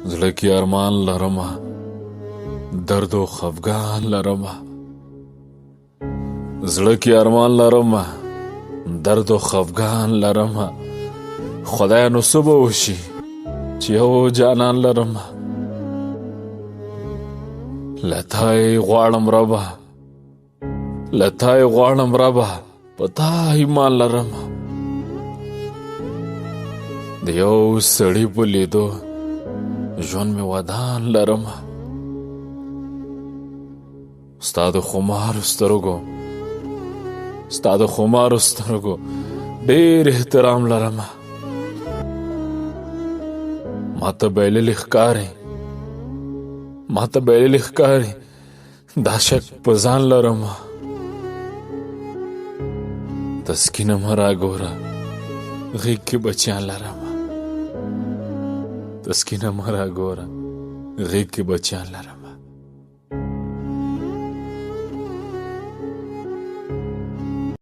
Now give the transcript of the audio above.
زړه کې ارمان لرمه، درد و خفګان لرمه. زړه کې ارمان لرمه، درد و خفګان لرمه. خدای نو څه به وشي چې یو جانان لرمه. له تا یې غواړم ربه، له تا یې غواړم ربه، په تا ایمان لرمه. د یو سړي په لیدو ژوند مې ودان لرمه. ستا د خمارو سترګو، ستا د خمارو سترګو ډېر احترام لرمه. ما ته بایللې ښکارې، ما ته بایللې ښکارې، دا شک په ځان لرمه. تسکینه مه راګوره، غېږ کې بچیان لرمه. تسکینه مه راګوره، غېږ کې بچیان لرمه.